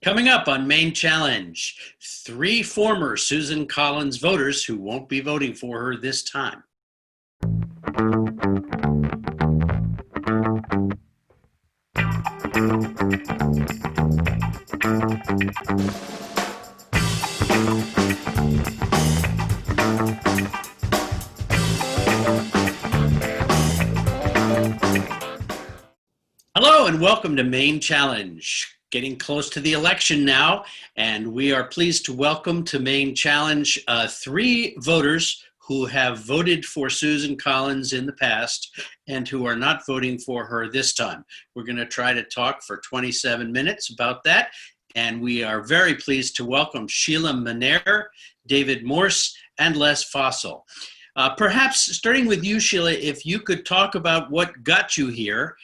Coming up on Maine Challenge, 3 former Susan Collins voters who won't be voting for her this time. Hello and welcome to Maine Challenge. Getting close to the election now, and we are pleased to welcome to Maine Challenge 3 voters who have voted for Susan Collins in the past and who are not voting for her this time. We're going to try to talk for 27 minutes about that, and we are very pleased to welcome Sheila Manere, David Morse, and Les Fossil. Perhaps starting with you, Sheila, if you could talk about what got you here,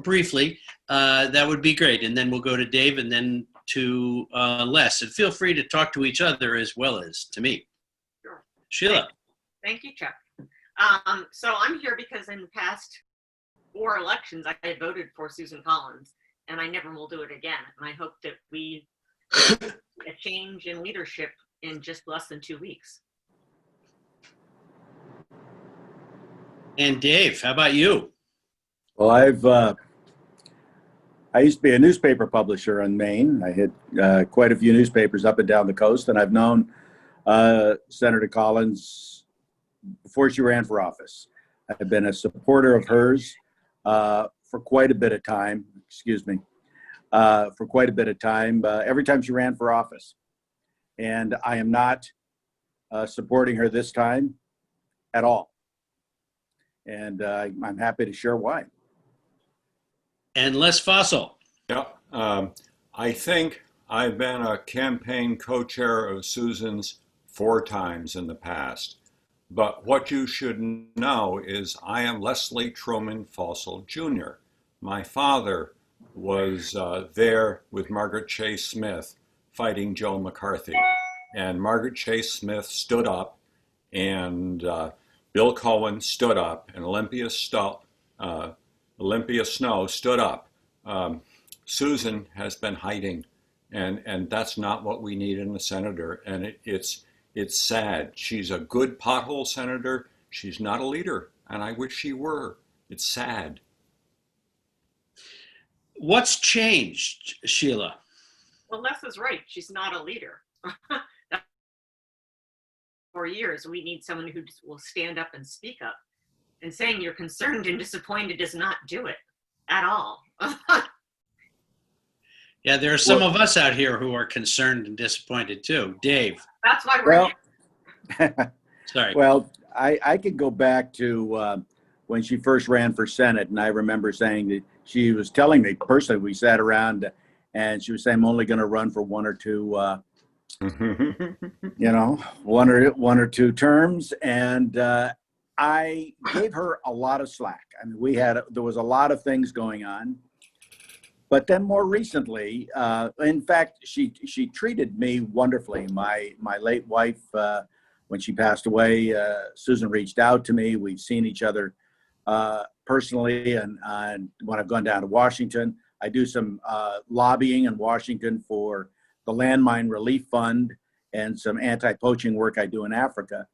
briefly, that would be great. And then we'll go to Dave and then to Les. And feel free to talk to each other as well as to me. Sure. Sheila. Thank you, Chuck. So I'm here because in the past 4 elections, I voted for Susan Collins, and I never will do it again. And I hope that we a change in leadership in just less than 2 weeks. And Dave, how about you? Well, I used to be a newspaper publisher in Maine. I had quite a few newspapers up and down the coast, and I've known Senator Collins before she ran for office. I've been a supporter of hers for quite a bit of time. Every time she ran for office, and I am not supporting her this time at all. And I'm happy to share why. And Les Fossil. Yep. I think I've been a campaign co-chair of Susan's 4 times in the past. But what you should know is I am Leslie Truman Fossil Jr. My father was there with Margaret Chase Smith fighting Joe McCarthy. And Margaret Chase Smith stood up, and Bill Collin stood up, and Olympia Snow stood up. Susan has been hiding, and that's not what we need in a senator. And it's sad. She's a good pothole senator. She's not a leader, and I wish she were. It's sad. What's changed, Sheila? Well, Les is right. She's not a leader. For years, we need someone who will stand up and speak up. And saying you're concerned and disappointed does not do it at all. Yeah, there are some of us out here who are concerned and disappointed too. Dave. That's why we're here. Sorry. Well, I could go back to when she first ran for Senate, and I remember saying that she was telling me personally, we sat around and she was saying, I'm only going to run for 1 or 2, one or two terms. And I gave her a lot of slack. I mean, there was a lot of things going on. But then more recently, in fact, she treated me wonderfully. My late wife, when she passed away, Susan reached out to me. We've seen each other personally, and when I've gone down to Washington, I do some lobbying in Washington for the Landmine Relief Fund and some anti-poaching work I do in Africa.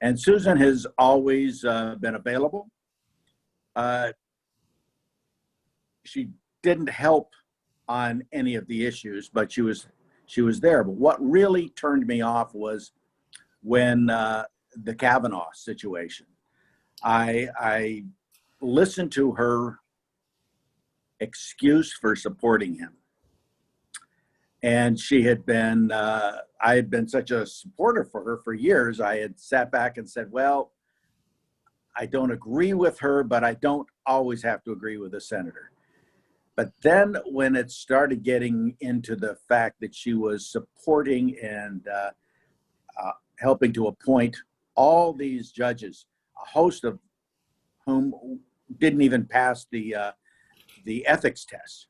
And Susan has always been available. She didn't help on any of the issues, but she was there. But what really turned me off was when the Kavanaugh situation. I listened to her excuse for supporting him. And she had been, I had been such a supporter for her for years. I had sat back and said, well, I don't agree with her, but I don't always have to agree with a senator. But then when it started getting into the fact that she was supporting and helping to appoint all these judges, a host of whom didn't even pass the ethics test.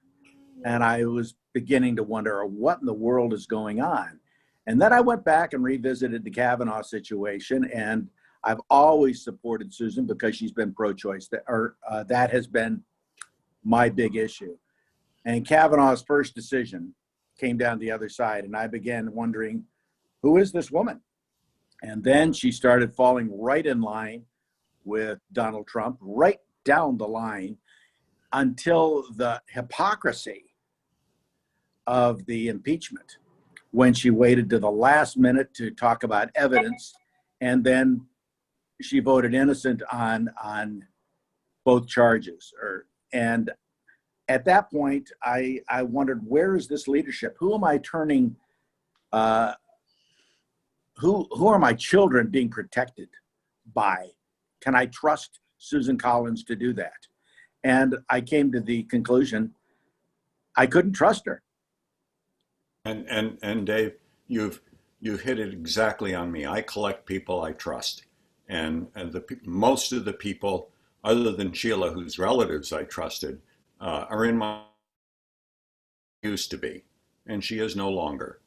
And I was beginning to wonder what in the world is going on. And then I went back and revisited the Kavanaugh situation, and I've always supported Susan because she's been pro-choice. That has been my big issue. And Kavanaugh's first decision came down the other side, and I began wondering, who is this woman? And then she started falling right in line with Donald Trump, right down the line, until the hypocrisy of the impeachment, when she waited to the last minute to talk about evidence, and then she voted innocent on both charges. And at that point, I wondered, where is this leadership? Who am I turning? Who are my children being protected by? Can I trust Susan Collins to do that? And I came to the conclusion I couldn't trust her. And Dave, you've hit it exactly on me. I collect people I trust, and most of the people, other than Sheila, whose relatives I trusted, are in my used to be, and she is no longer.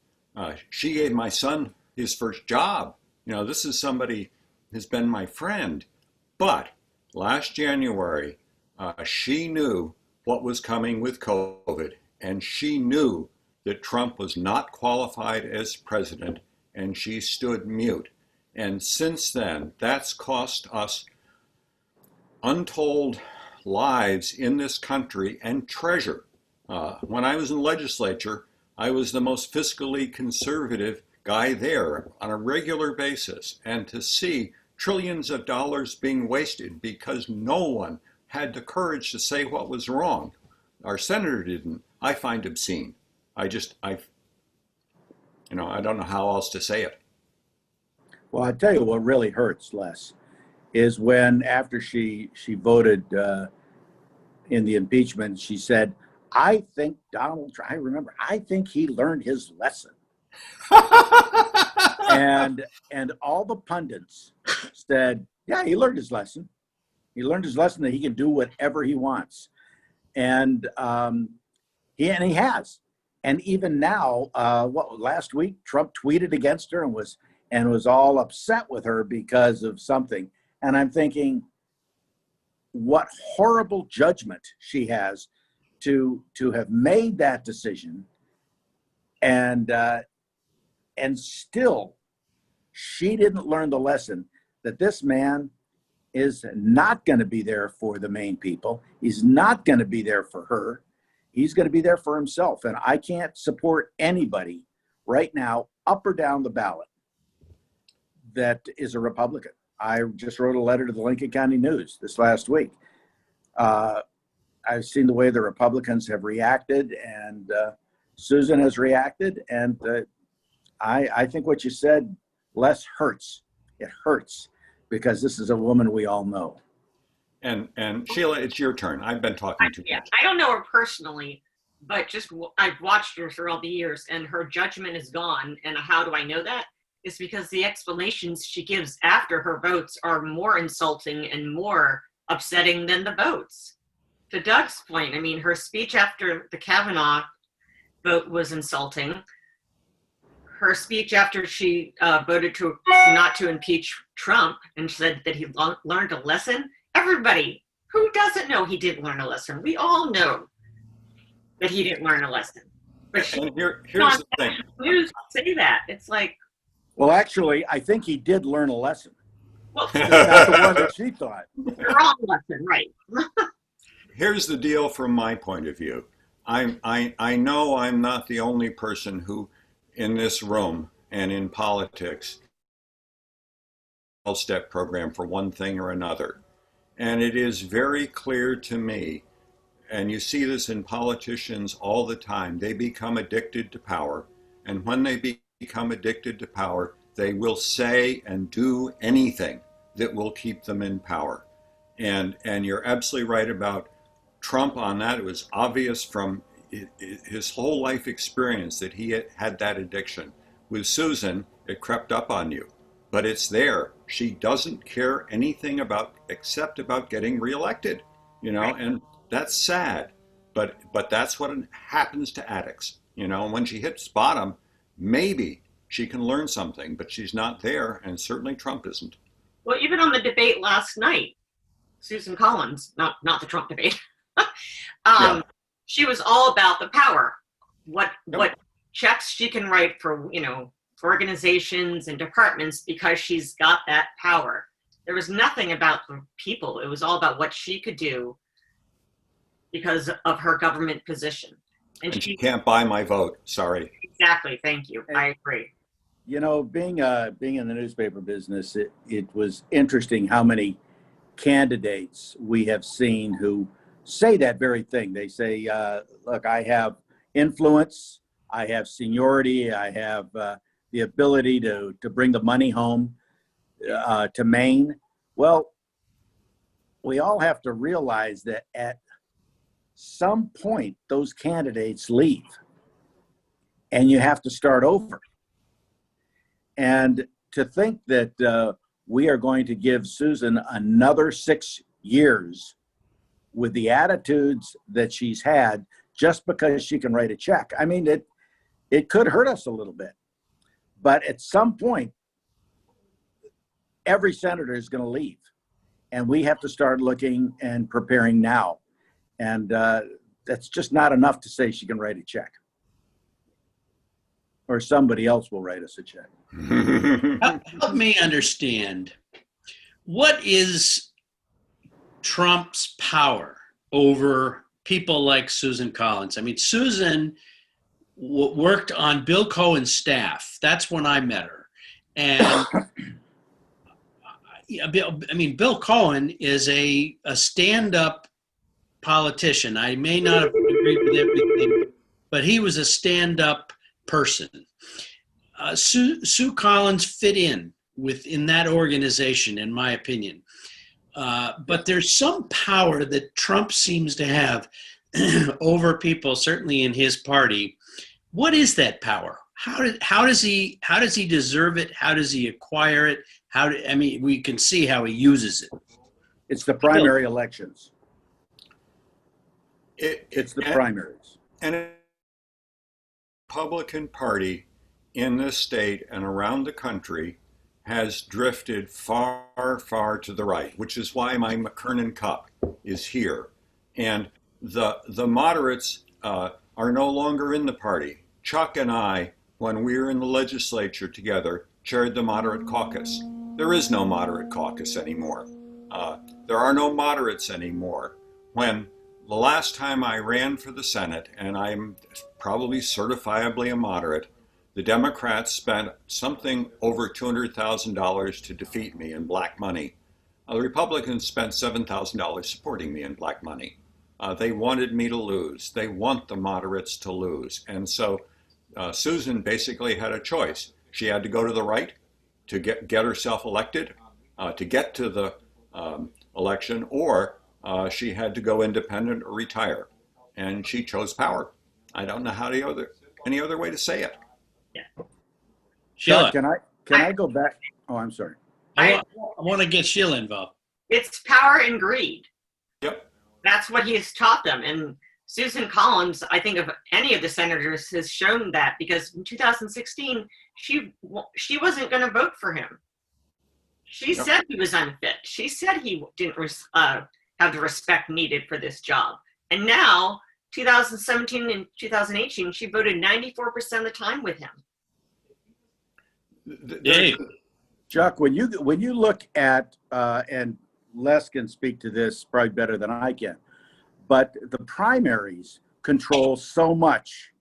She gave my son his first job. This is somebody who's been my friend. But last January, she knew what was coming with COVID, and she knew that Trump was not qualified as president, and she stood mute. And since then, that's cost us untold lives in this country and treasure. When I was in the legislature, I was the most fiscally conservative guy there on a regular basis. And to see trillions of dollars being wasted because no one had the courage to say what was wrong, our senator didn't, I find obscene. I don't know how else to say it. Well, I tell you what really hurts, Les, is when after she voted in the impeachment, she said, I think I think he learned his lesson. and all the pundits said, yeah, he learned his lesson. He learned his lesson that he can do whatever he wants. And he has. And even now, last week, Trump tweeted against her and was all upset with her because of something. And I'm thinking, what horrible judgment she has to have made that decision, and still she didn't learn the lesson that this man is not going to be there for the Maine people. He's not going to be there for her. He's going to be there for himself. And I can't support anybody right now, up or down the ballot, that is a Republican. I just wrote a letter to the Lincoln County News this last week. I've seen the way the Republicans have reacted, and Susan has reacted. And I think what you said, Les, hurts. It hurts because this is a woman we all know. And Sheila, it's your turn. I've been talking too much. I don't know her personally, but I've watched her through all the years, and her judgment is gone. And how do I know that? It's because the explanations she gives after her votes are more insulting and more upsetting than the votes. To Doug's point, I mean, her speech after the Kavanaugh vote was insulting. Her speech after she voted not to impeach Trump and said that he learned a lesson. Everybody, who doesn't know he didn't learn a lesson? We all know that he didn't learn a lesson. But here's the thing. News say that. It's like, well, actually, I think he did learn a lesson. well, Just not the one that she thought. the wrong lesson, right? Here's the deal from my point of view. I know I'm not the only person who, in this room and in politics, 12-step program for one thing or another. And it is very clear to me, and you see this in politicians all the time, they become addicted to power. And when they become addicted to power, they will say and do anything that will keep them in power. And you're absolutely right about Trump on that. It was obvious from his whole life experience that he had that addiction. With Susan, it crept up on you, but it's there. She doesn't care anything except about getting reelected, and that's sad, but that's what happens to addicts, and when she hits bottom, maybe she can learn something, but she's not there, and certainly Trump isn't. Well, even on the debate last night, Susan Collins, not the Trump debate, Yeah. she was all about the power. What checks she can write for, for organizations and departments because she's got that power. There was nothing about the people. It was all about what she could do because of her government position. And she can't buy my vote. Sorry. Exactly. Thank you. I agree. Being in the newspaper business, it was interesting how many candidates we have seen who say that very thing. They say, look, I have influence, I have seniority, I have the ability to bring the money home to Maine. Well, we all have to realize that at some point, those candidates leave and you have to start over. And to think that we are going to give Susan another 6 years with the attitudes that she's had just because she can write a check. I mean, it could hurt us a little bit. But at some point, every senator is going to leave. And we have to start looking and preparing now. And that's just not enough to say she can write a check. Or somebody else will write us a check. Help me understand. What is Trump's power over people like Susan Collins? I mean, Susan worked on Bill Cohen's staff. That's when I met her. And Bill Cohen is a stand-up politician. I may not have agreed with everything, but he was a stand-up person. Sue Collins fit in within that organization, in my opinion. But there's some power that Trump seems to have over people, certainly in his party. What is that power? How does he deserve it? How does he acquire it? We can see how he uses it. It's the primary elections. It's the primaries. And the Republican Party in this state and around the country has drifted far, far to the right, which is why my McKernan Cup is here. And the moderates are no longer in the party. Chuck and I, when we were in the legislature together, chaired the moderate caucus. There is no moderate caucus anymore. There are no moderates anymore. When the last time I ran for the Senate, and I'm probably certifiably a moderate, the Democrats spent something over $200,000 to defeat me in black money. The Republicans spent $7,000 supporting me in black money. They wanted me to lose. They want the moderates to lose. And so Susan basically had a choice. She had to go to the right to get herself elected, to get to the election, or she had to go independent or retire. And she chose power. I don't know any other way to say it. Yeah. Sheila, Sheila, can I go back? Oh, I'm sorry. I want to get Sheila involved. It's power and greed. Yep. That's what he has taught them. And Susan Collins, I think of any of the senators, has shown that, because in 2016, she wasn't going to vote for him. She said he was unfit. She said he didn't have the respect needed for this job. And now, 2017 and 2018, she voted 94% of the time with him. Dave. Chuck, when you look at, and Les can speak to this probably better than I can, but the primaries control so much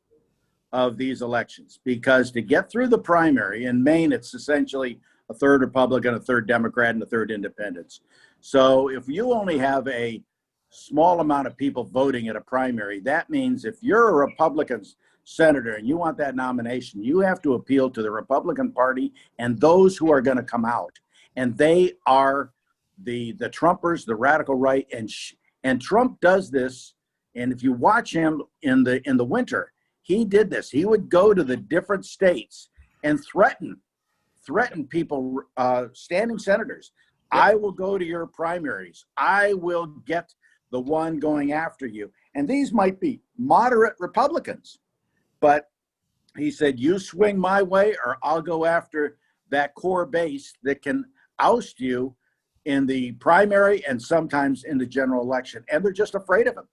of these elections, because to get through the primary in Maine, it's essentially a third Republican, a third Democrat, and a third Independents. So if you only have a small amount of people voting at a primary, that means if you're a Republican senator and you want that nomination, you have to appeal to the Republican Party and those who are going to come out. And they are the Trumpers, the radical right, and Trump does this. And if you watch him in the winter, he did this. He would go to the different states and threaten people, standing senators. Yep. I will go to your primaries. I will get the one going after you. And these might be moderate Republicans, but he said, you swing my way or I'll go after that core base that can oust you in the primary and sometimes in the general election. And they're just afraid of him.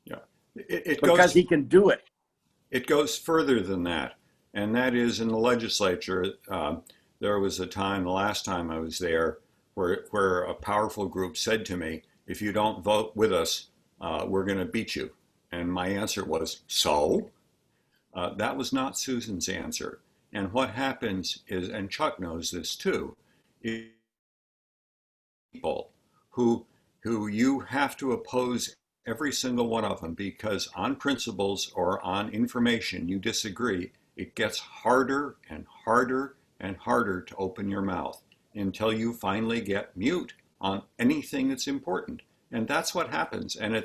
Yeah. It because goes, he can do it. it goes further than that. And that is in the legislature. There was a time, the last time I was there, where a powerful group said to me, if you don't vote with us, we're going to beat you. And my answer was, so? That was not Susan's answer. And what happens is, and Chuck knows this too, is people who you have to oppose every single one of them because on principles or on information you disagree, it gets harder and harder and harder to open your mouth until you finally get mute on anything that's important. And that's what happens. And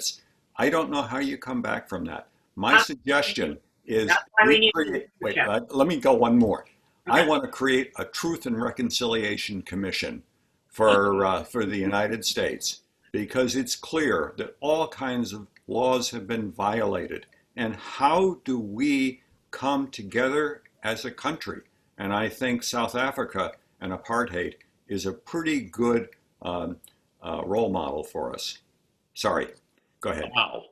I don't know how you come back from that. My suggestion is That's why we need create, wait, leadership. let me go one more. I Okay. want to create a Truth and Reconciliation Commission for the United States because it's clear that all kinds of laws have been violated. And how do we come together as a country? And I think South Africa and apartheid is a pretty good role model for us. Sorry, go ahead. Wow.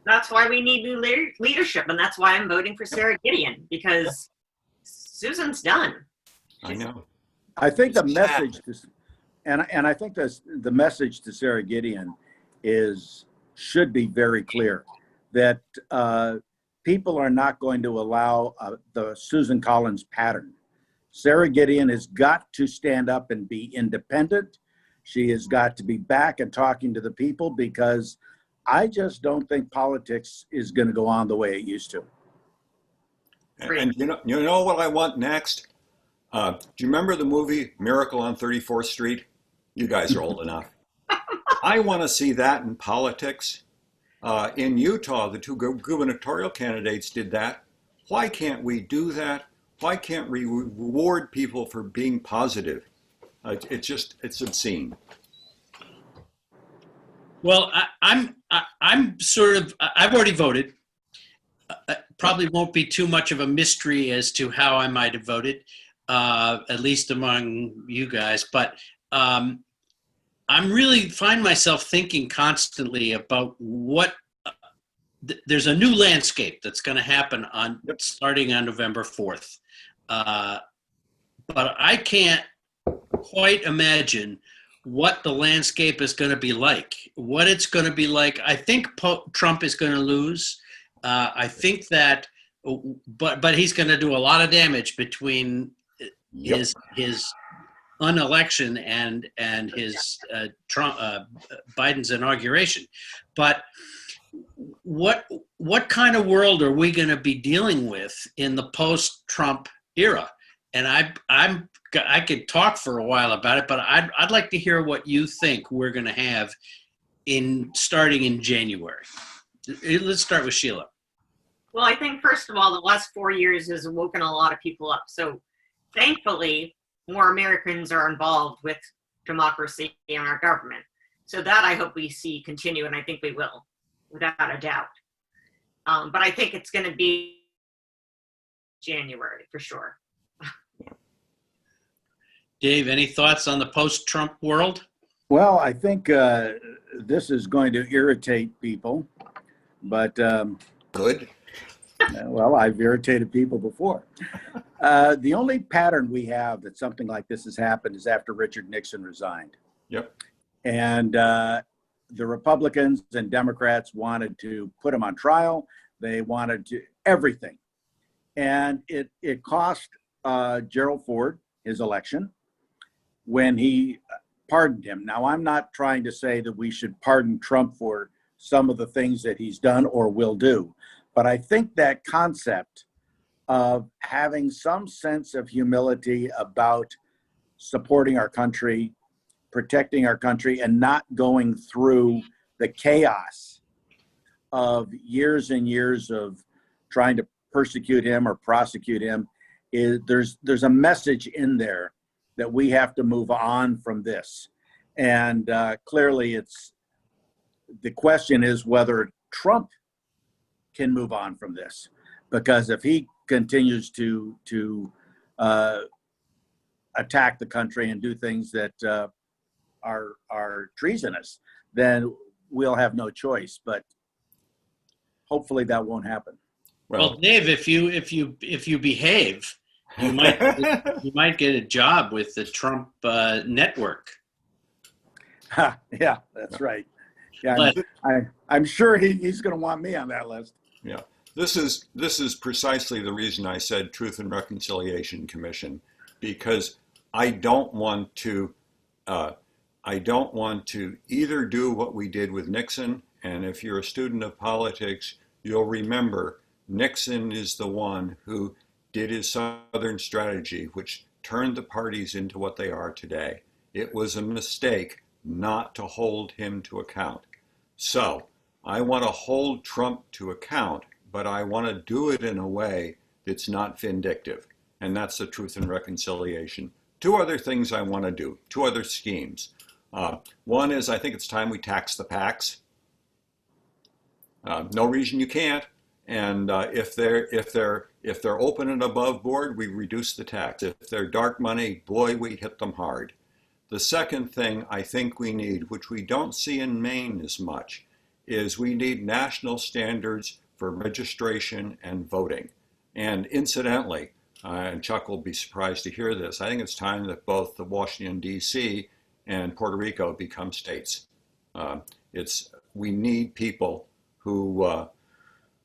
That's why we need new leadership, and that's why I'm voting for Sarah Gideon, because Susan's done. I know. I think the It's message, and I think the message to Sarah Gideon should be very clear that people are not going to allow the Susan Collins pattern. Sarah Gideon has got to stand up and be independent. She has got to be back and talking to the people because I just don't think politics is going to go on the way it used to. And you know what I want next? Do you remember the movie Miracle on 34th Street? You guys are old enough. I want to see that in politics. In Utah, the two gubernatorial candidates did that. Why can't we do that? Why can't we reward people for being positive? It's obscene. Well, I'm sort of, I've already voted. Probably won't be too much of a mystery as to how I might have voted, at least among you guys. But I'm really find myself thinking constantly about what there's a new landscape that's going to happen starting on November 4th. But I can't quite imagine what the landscape is going to be like, what it's going to be like. I think Trump is going to lose. I think that, but he's going to do a lot of damage between his unelection and his Trump Biden's inauguration. But what kind of world are we going to be dealing with in the post-Trump era? And I could talk for a while about it, but I'd like to hear what you think we're going to have starting in January. Let's start with Sheila. Well, I think, first of all, the last 4 years has woken a lot of people up. So thankfully, more Americans are involved with democracy and our government. So that I hope we see continue, and I think we will, without a doubt. But I think it's going to be January for sure. Dave, any thoughts on the post-Trump world? Well, I think this is going to irritate people, but Good. well, I've irritated people before. The only pattern we have that something like this has happened is after Richard Nixon resigned. Yep. And the Republicans and Democrats wanted to put him on trial. They wanted to everything. And it cost Gerald Ford his election when he pardoned him. Now, I'm not trying to say that we should pardon Trump for some of the things that he's done or will do. But I think that concept of having some sense of humility about supporting our country, protecting our country, and not going through the chaos of years and years of trying to persecute him or prosecute him, there's a message in there that we have to move on from this. And clearly the question is whether Trump can move on from this, because if he continues to attack the country and do things that are treasonous, then we'll have no choice. But hopefully that won't happen. Well, Dave, if you behave, you might get a job with the Trump network. Yeah, that's right. Yeah, But I'm sure he's going to want me on that list. Yeah, this is precisely the reason I said Truth and Reconciliation Commission, because I don't want to either do what we did with Nixon, and if you're a student of politics, you'll remember Nixon is the one who did his Southern strategy, which turned the parties into what they are today. It was a mistake not to hold him to account. So I want to hold Trump to account, but I want to do it in a way that's not vindictive. And that's the Truth and Reconciliation. Two other things I want to do, two other schemes. One is I think it's time we tax the PACs. No reason you can't. And if they're open and above board, we reduce the tax. If they're dark money, boy, we hit them hard. The second thing I think we need, which we don't see in Maine as much, is we need national standards for registration and voting. And incidentally, and Chuck will be surprised to hear this, I think it's time that both the Washington, D.C. and Puerto Rico become states. We need people who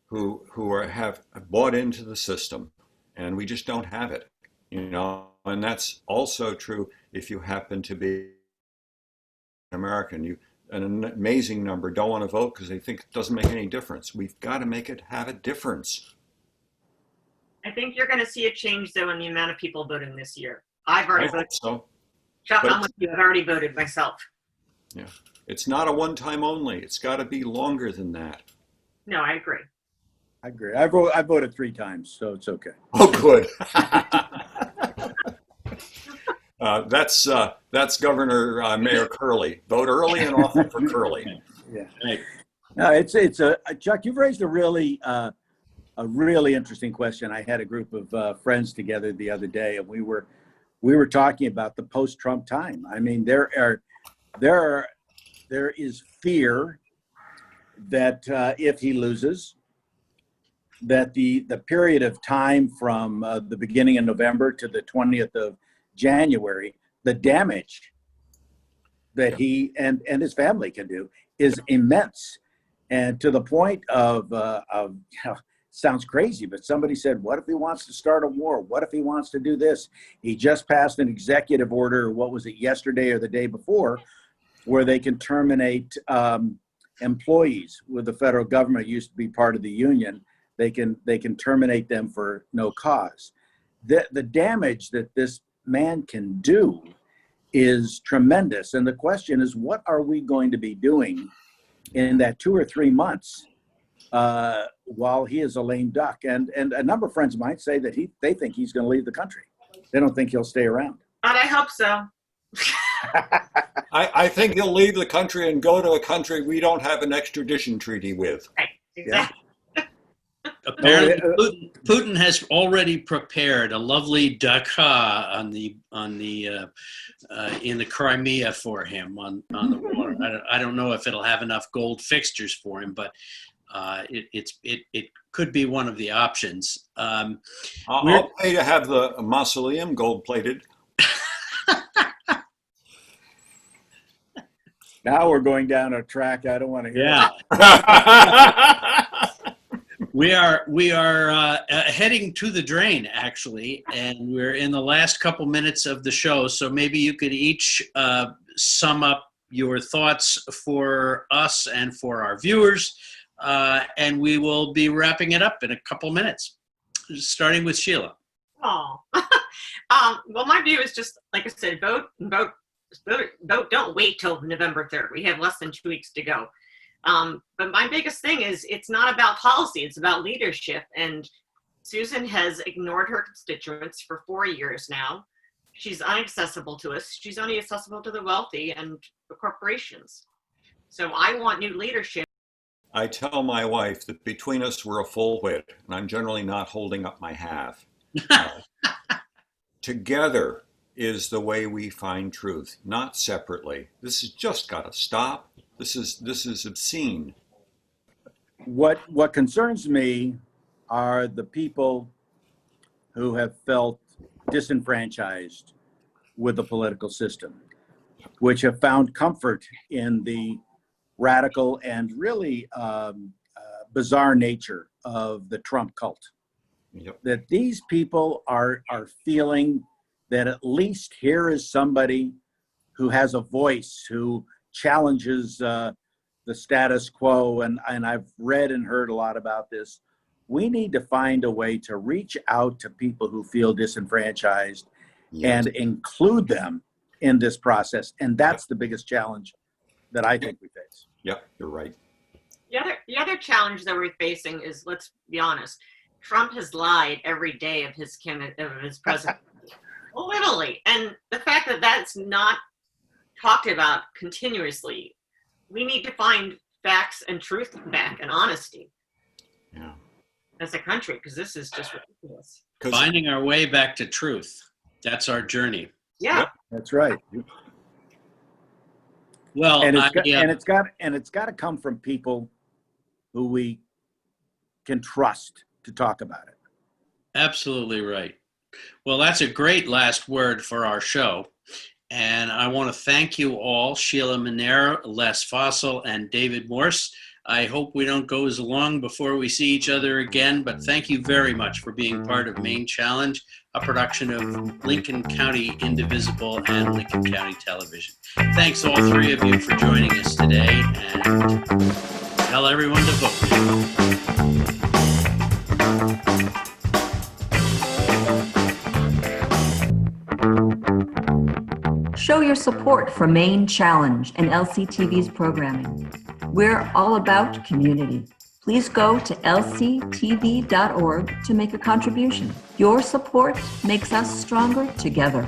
have bought into the system, and we just don't have it, And that's also true if you happen to be American. An amazing number don't want to vote because they think it doesn't make any difference. We've got to make it have a difference. I think you're going to see a change, though, in the amount of people voting this year. I've already voted. So. Chuck, I'm with you. I've already voted myself. Yeah, it's not a one-time only. It's got to be longer than that. No, I agree. I agree. I voted 3 times, so it's okay. Oh, good. That's Governor Mayor Curley. Vote early and often for Curley. Yeah. No, it's a Chuck. You've raised a really interesting question. I had a group of friends together the other day, and we were talking about the post-Trump time. I mean, there is fear that if he loses, that the period of time from the beginning of November to the 20th of January, the damage that he and his family can do is immense, and to the point of sounds crazy, but somebody said, what if he wants to start a war? What if he wants to do this? He just passed an executive order, what was it, yesterday or the day before, where they can terminate employees with the federal government, used to be part of the union. They can terminate them for no cause. The damage that this man can do is tremendous. And the question is, what are we going to be doing in that 2 or 3 months while he is a lame duck? And a number of friends might say that they think he's going to leave the country. They don't think he'll stay around. But I hope so. I think he'll leave the country and go to a country we don't have an extradition treaty with. Right, exactly. Apparently, Putin has already prepared a lovely dacha on the in the Crimea for him on the water. I don't know if it'll have enough gold fixtures for him, but it could be one of the options. I'll pay to have the mausoleum gold plated. Now we're going down a track I don't want to hear. Yeah. We are heading to the drain, actually, and we're in the last couple minutes of the show. So maybe you could each sum up your thoughts for us and for our viewers, and we will be wrapping it up in a couple minutes, starting with Sheila. Oh, well, my view is just, like I said, vote. Don't wait till November 3rd. We have less than 2 weeks to go. But my biggest thing is it's not about policy, it's about leadership. And Susan has ignored her constituents for 4 years now. She's inaccessible to us. She's only accessible to the wealthy and the corporations. So I want new leadership. I tell my wife that between us we're a full wit, and I'm generally not holding up my half. Together is the way we find truth, not separately. This has just got to stop. This is obscene. What concerns me are the people who have felt disenfranchised with the political system, which have found comfort in the radical and really bizarre nature of the Trump cult. Yep. That these people are feeling that at least here is somebody who has a voice, who challenges the status quo. And I've read and heard a lot about this. We need to find a way to reach out to people who feel disenfranchised Yes. and include them in this process. And that's the biggest challenge that I think we face. Yep, you're right. The other challenge that we're facing is, let's be honest, Trump has lied every day of his presidency. Literally. And the fact that that's not talked about continuously, we need to find facts and truth back and honesty Yeah. as a country, because this is just ridiculous. Finding our way back to truth. That's our journey. Yeah. That's right. Well, And it's got to come from people who we can trust to talk about it. absolutely right. Well, that's a great last word for our show. And I want to thank you all, Sheila Monero, Les Fossil, and David Morse. I hope we don't go as long before we see each other again, but thank you very much for being part of Maine Challenge, a production of Lincoln County Indivisible and Lincoln County Television. Thanks all three of you for joining us today, and tell everyone to vote. Show your support for Maine Challenge and LCTV's programming. We're all about community. Please go to lctv.org to make a contribution. Your support makes us stronger together.